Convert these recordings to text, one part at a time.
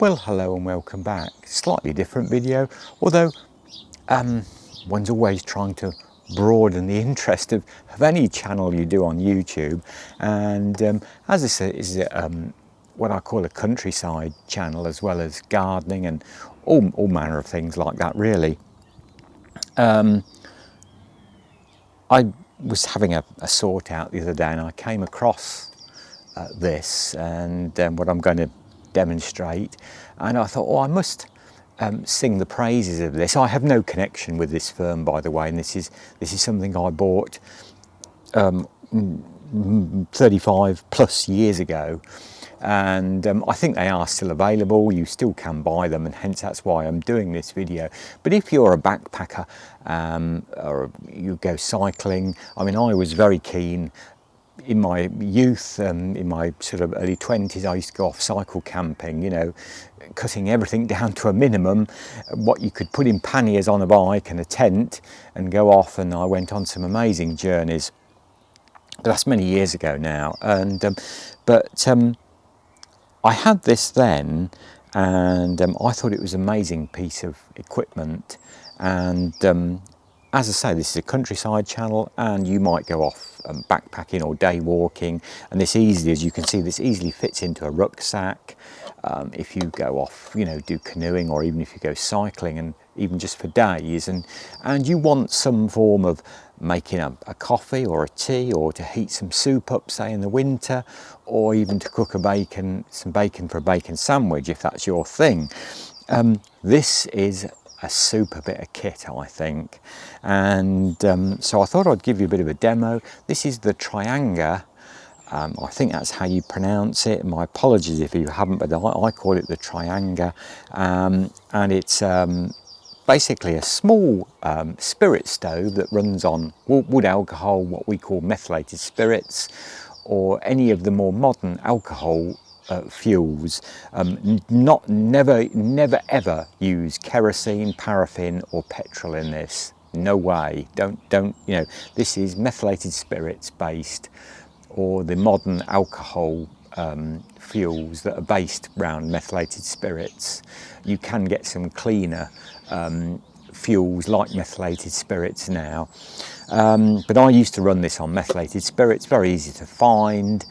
Well, hello and welcome back. Slightly different video, although one's always trying to broaden the interest of any channel you do on YouTube. And as this is what I call a countryside channel, as well as gardening and all manner of things like that, really. I was having a sort out the other day, and I came across this and what I'm going to demonstrate, and I thought, oh, I must sing the praises of this. I have no connection with this firm, by the way, and this is something I bought 35 plus years ago, and I think they are still available. You still can buy them, and hence that's why I'm doing this video. But if you're a backpacker or you go cycling, I mean, I was very keen in my youth, in my sort of early 20s, I used to go off cycle camping, you know, cutting everything down to a minimum, what you could put in panniers on a bike and a tent, and go off. And I went on some amazing journeys. But that's many years ago now. And I had this then, and I thought it was an amazing piece of equipment. And as I say, this is a countryside channel, and you might go off backpacking or day walking, and this easily, as you can see, this easily fits into a rucksack. If you go off, you know, do canoeing, or even if you go cycling, and even just for days, and you want some form of making a coffee or a tea, or to heat some soup up, say in the winter, or even to cook some bacon for a bacon sandwich, if that's your thing. This is a super bit of kit, I think. And so I thought I'd give you a bit of a demo. This is the Trangia. I think that's how you pronounce it. My apologies if you haven't, but I call it the Trangia. And it's basically a small spirit stove that runs on wood alcohol, what we call methylated spirits, or any of the more modern alcohol fuels. Never ever use kerosene, paraffin or petrol in this. No way. Don't, you know, this is methylated spirits based, or the modern alcohol fuels that are based around methylated spirits. You can get some cleaner fuels like methylated spirits now, but I used to run this on methylated spirits, very easy to find.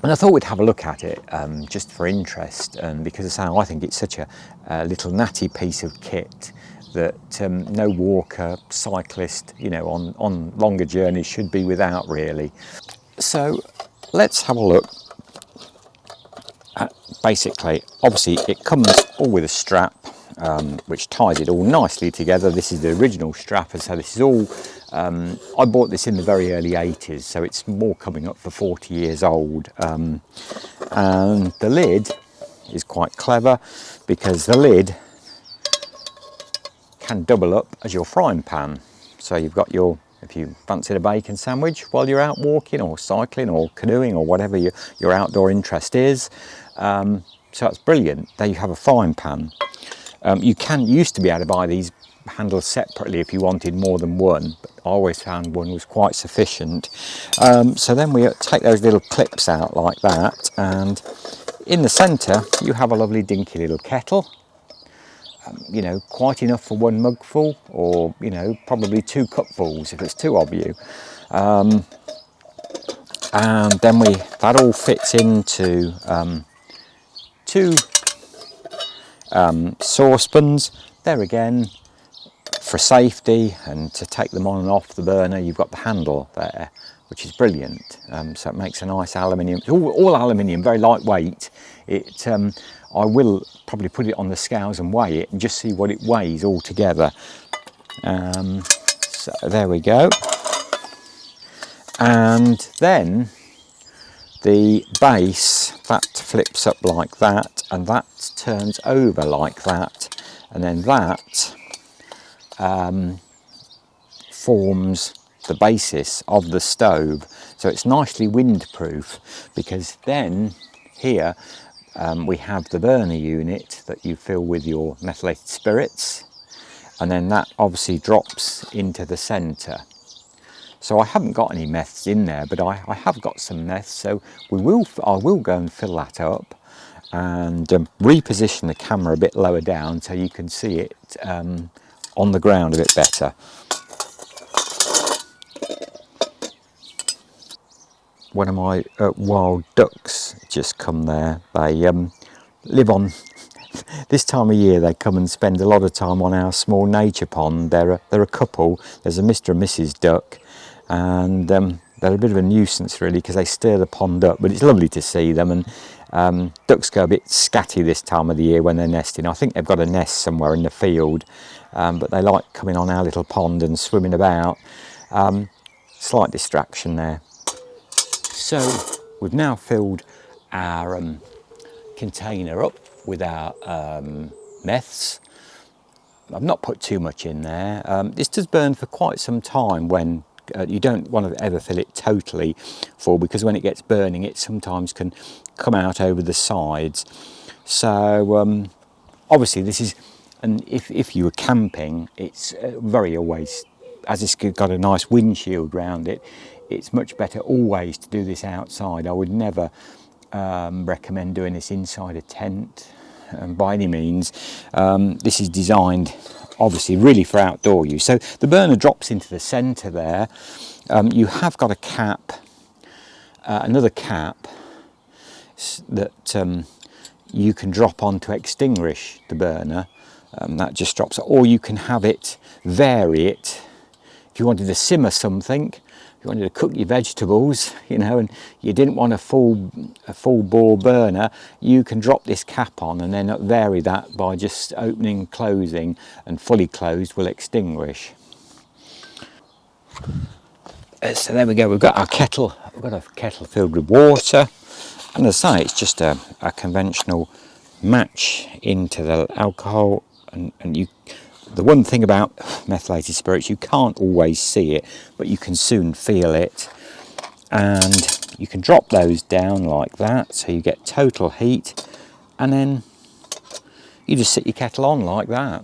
And I thought we'd have a look at it just for interest, and because I think it's such a little natty piece of kit that no walker, cyclist, you know, on longer journeys should be without, really. So let's have a look at, basically, obviously it comes all with a strap which ties it all nicely together. This is the original strap, and so this is all I bought this in the very early 80s, so it's more coming up for 40 years old. And the lid is quite clever, because the lid can double up as your frying pan. So you've got your, if you fancy a bacon sandwich while you're out walking or cycling or canoeing or whatever your outdoor interest is. So that's brilliant. There you have a frying pan. You used to be able to buy these handles separately if you wanted more than one, but I always found one was quite sufficient. So then we take those little clips out like that, and in the centre you have a lovely dinky little kettle. You know, quite enough for one mugful, or, you know, probably 2 cupfuls if it's 2 of you. And then that all fits into 2 saucepans. There again, for safety and to take them on and off the burner, you've got the handle there, which is brilliant. So it makes a nice aluminium, all aluminium, very lightweight. I will probably put it on the scales and weigh it and just see what it weighs all together. So there we go. And then the base, that flips up like that, and that turns over like that, and then that forms the basis of the stove. So it's nicely windproof, because then here we have the burner unit that you fill with your methylated spirits, and then that obviously drops into the centre. So I haven't got any meths in there, but I have got some meths, so I will go and fill that up. and reposition the camera a bit lower down so you can see it on the ground a bit better. One of my wild ducks just come there. They live on this time of year. They come and spend a lot of time on our small nature pond. They're a couple. There's a Mr. and Mrs. Duck, and they're a bit of a nuisance really because they stir the pond up, but it's lovely to see them. And ducks go a bit scatty this time of the year when they're nesting. I think they've got a nest somewhere in the field, but they like coming on our little pond and swimming about. Slight distraction there. So we've now filled our container up with our meths. I've not put too much in there. This does burn for quite some time when you don't want to ever fill it totally full, because when it gets burning it sometimes can come out over the sides. So obviously this is, and if you were camping, it's very always, as it's got a nice windshield round it, it's much better always to do this outside. I would never recommend doing this inside a tent by any means. This is designed obviously really for outdoor use. So the burner drops into the centre there. You have got a cap, another cap that you can drop on to extinguish the burner. That just drops, or you can have it, vary it. If you wanted to simmer something, if you wanted to cook your vegetables, you know, and you didn't want a full bore burner, you can drop this cap on and then vary that by just opening, closing, and fully closed will extinguish. So there we go, we've got our kettle, we've got a kettle filled with water, and as I say, it's just a conventional match into the alcohol, and you, the one thing about methylated spirits, you can't always see it, but you can soon feel it, and you can drop those down like that so you get total heat, and then you just sit your kettle on like that.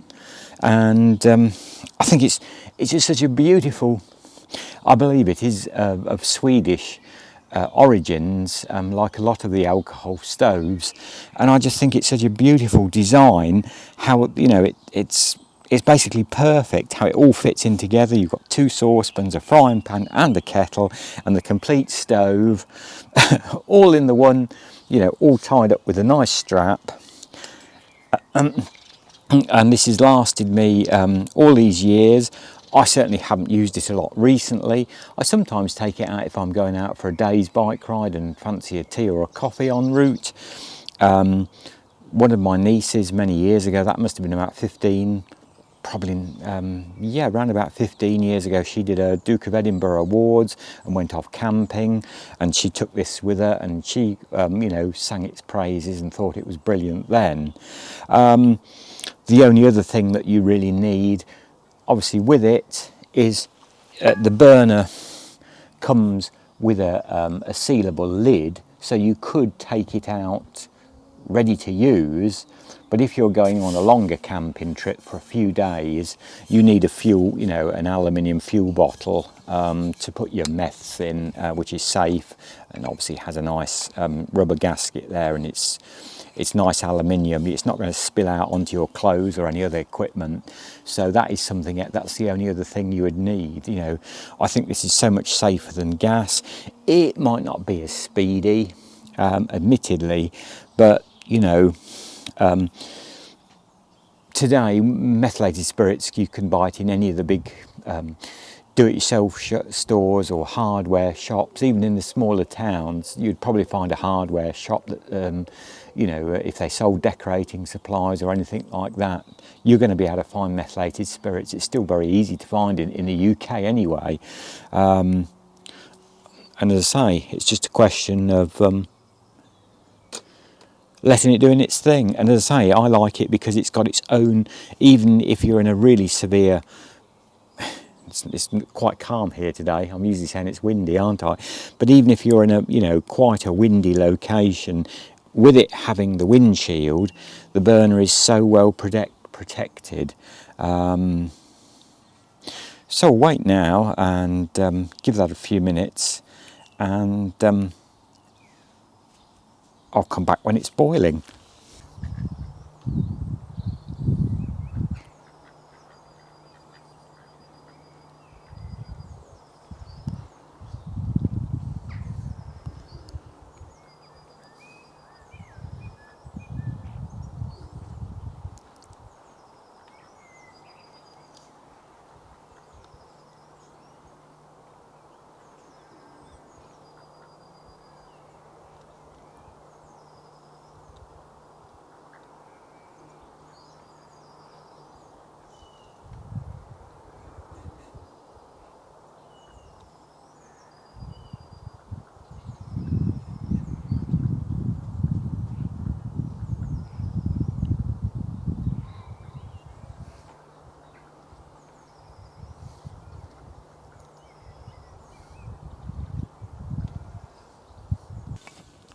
And I think it's just such a beautiful, I believe it is of Swedish origins, like a lot of the alcohol stoves, and I just think it's such a beautiful design. How, you know, it's basically perfect how it all fits in together. You've got two saucepans, a frying pan, and a kettle, and the complete stove, all in the one. You know, all tied up with a nice strap. And this has lasted me all these years. I certainly haven't used it a lot recently. I sometimes take it out if I'm going out for a day's bike ride and fancy a tea or a coffee en route. One of my nieces many years ago, that must have been about 15, probably, yeah, around about 15 years ago, she did a Duke of Edinburgh Awards and went off camping, and she took this with her, and she, you know, sang its praises and thought it was brilliant then. The only other thing that you really need, obviously, with it is the burner comes with a sealable lid, so you could take it out ready to use. But if you're going on a longer camping trip for a few days, you need a fuel, you know, an aluminium fuel bottle to put your meths in, which is safe, and obviously has a nice rubber gasket there, and it's nice aluminium. It's not going to spill out onto your clothes or any other equipment. So that is something, that's the only other thing you would need. You know, I think this is so much safer than gas. It might not be as speedy, admittedly, but you know, today methylated spirits, you can buy it in any of the big do-it-yourself stores or hardware shops. Even in the smaller towns, you'd probably find a hardware shop that, you know, if they sold decorating supplies or anything like that, you're going to be able to find methylated spirits. It's still very easy to find in the UK anyway. And as I say, it's just a question of letting it doing its thing. And as I say, I like it because it's got its own, even if you're in a really severe, it's quite calm here today. I'm usually saying it's windy, aren't I? But even if you're in a, you know, quite a windy location, with it having the windshield, the burner is so well protected. So I'll wait now and give that a few minutes, and I'll come back when it's boiling.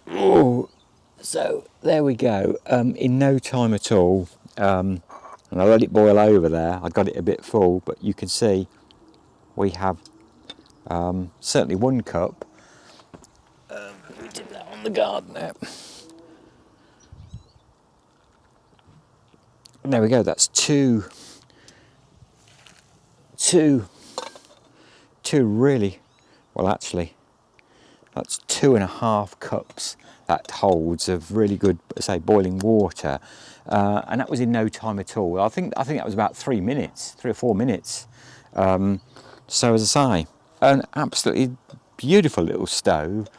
Oh, so there we go. In no time at all, and I let it boil over there. I got it a bit full, but you can see we have certainly 1 cup. We did that on the garden there. And there we go. That's two really, well, actually, that's 2.5 cups that holds of really good, say, boiling water, and that was in no time at all. I think that was about 3 minutes, 3 or 4 minutes. So as I say, an absolutely beautiful little stove.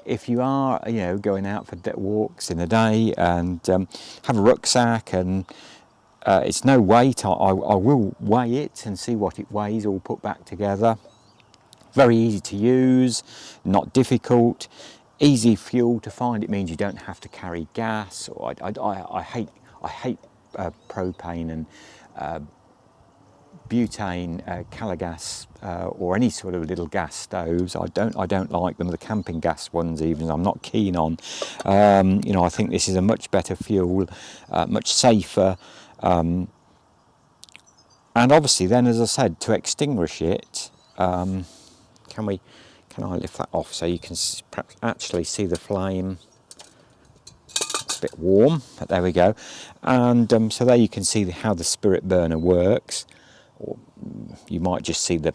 If you are, going out for walks in the day and have a rucksack and it's no weight, I will weigh it and see what it weighs all put back together. Very easy to use, not difficult, easy fuel to find. It means you don't have to carry gas. Or I hate propane and butane, calogas, or any sort of little gas stoves. I don't like them. The camping gas ones, even, I'm not keen on. I think this is a much better fuel, much safer. And obviously, then, as I said, to extinguish it. Can I lift that off so you can perhaps actually see the flame? It's a bit warm, but there we go. And so there you can see how the spirit burner works. Or you might just see the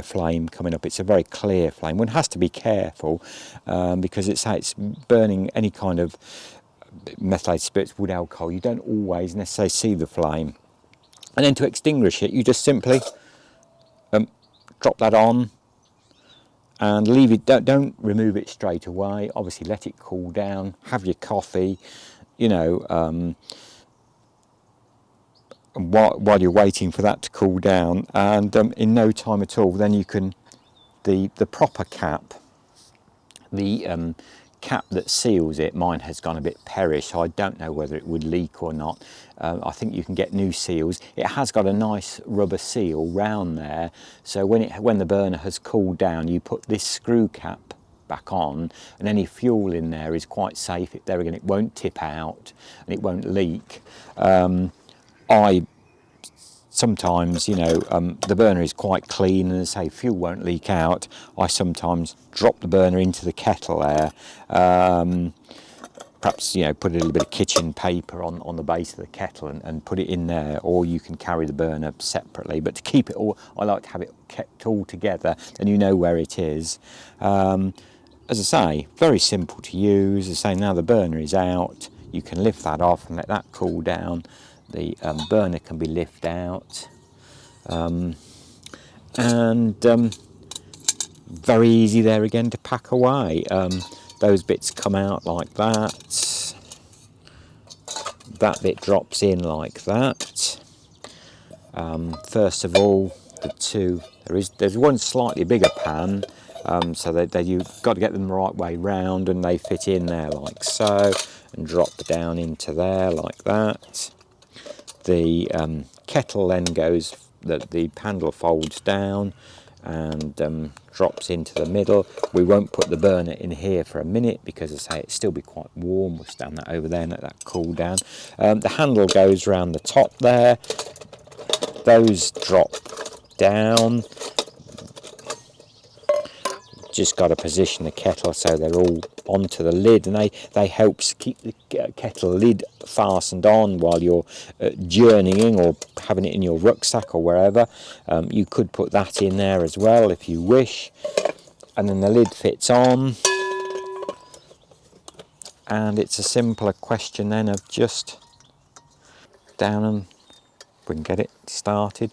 flame coming up. It's a very clear flame. One has to be careful because it's burning any kind of methylated spirits, wood, alcohol. You don't always necessarily see the flame. And then to extinguish it, you just simply drop that on and leave it. Don't remove it straight away. Obviously, let it cool down. Have your coffee, and while you're waiting for that to cool down. And in no time at all, then you can the proper cap, the cap that seals it. Mine has gone a bit perish, so I don't know whether it would leak or not. I think you can get new seals. It has got a nice rubber seal round there, so when the burner has cooled down, you put this screw cap back on, and any fuel in there is quite safe. There again, it won't tip out and it won't leak. Sometimes, the burner is quite clean, and as I say, fuel won't leak out. I sometimes drop the burner into the kettle there. Perhaps, put a little bit of kitchen paper on the base of the kettle and put it in there, or you can carry the burner separately. But to keep it all, I like to have it kept all together, and you know where it is. As I say, very simple to use. As I say, now the burner is out, you can lift that off and let that cool down. The burner can be lifted out, and very easy there again to pack away. Those bits come out like that. That bit drops in like that. First of all, there's one slightly bigger pan, so that you've got to get them the right way round, and they fit in there like so, and drop down into there like that. The kettle then goes, the handle folds down and drops into the middle. We won't put the burner in here for a minute because, as I say, it'll still be quite warm. We'll stand that over there and let that cool down. The handle goes around the top there. Those drop down. just got to position the kettle so they're all onto the lid, and they help keep the kettle lid fastened on while you're journeying or having it in your rucksack or wherever. You could put that in there as well if you wish, and then the lid fits on, and it's a simpler question then of just down, and we can get it started.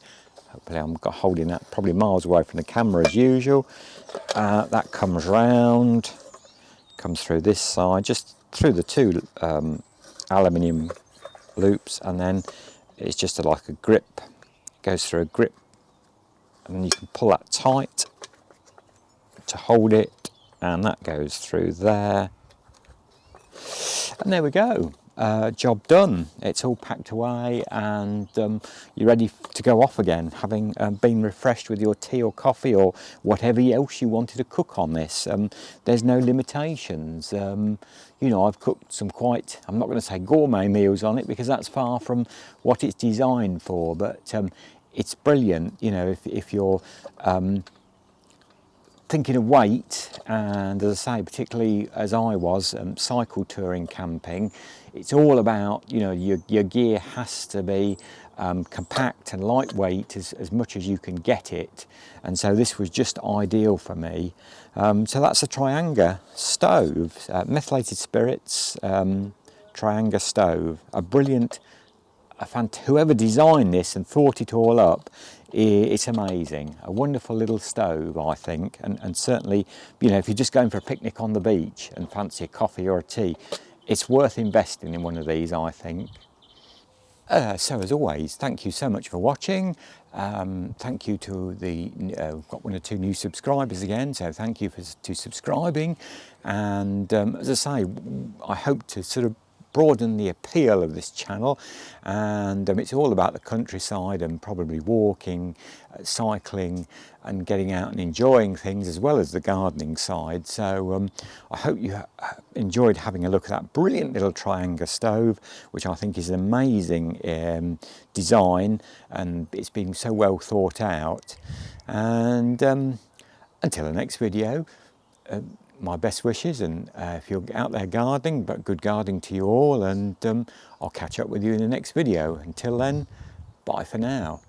Hopefully I'm holding that probably miles away from the camera as usual. That comes round, comes through this side, just through the two aluminium loops, and then it's just like a grip, goes through a grip, and then you can pull that tight to hold it, and that goes through there, and there we go. Job done. It's all packed away, and you're ready to go off again, having been refreshed with your tea or coffee or whatever else you wanted to cook on this. There's no limitations. You know, I've cooked some quite, I'm not going to say gourmet meals on it because that's far from what it's designed for, but it's brilliant. You know, if you're thinking of weight, and as I say, particularly as I was cycle touring, camping, it's all about, you know, your gear has to be compact and lightweight as much as you can get it, and so this was just ideal for me. So that's a Trangia stove, Methylated Sprits Trangia stove, a brilliant, whoever designed this and thought it all up, it's amazing. A wonderful little stove, I think, and certainly, you know, if you're just going for a picnic on the beach and fancy a coffee or a tea, it's worth investing in one of these, I think. So as always, thank you so much for watching. Thank you to the, we've got 1 or 2 new subscribers again, so thank you to subscribing. And as I say, I hope to sort of broaden the appeal of this channel, and it's all about the countryside and probably walking, cycling and getting out and enjoying things, as well as the gardening side. So I hope you enjoyed having a look at that brilliant little Trangia stove, which I think is an amazing design, and it's been so well thought out. And until the next video, my best wishes, and if you're out there gardening, but good gardening to you all, and I'll catch up with you in the next video. Until then, bye for now.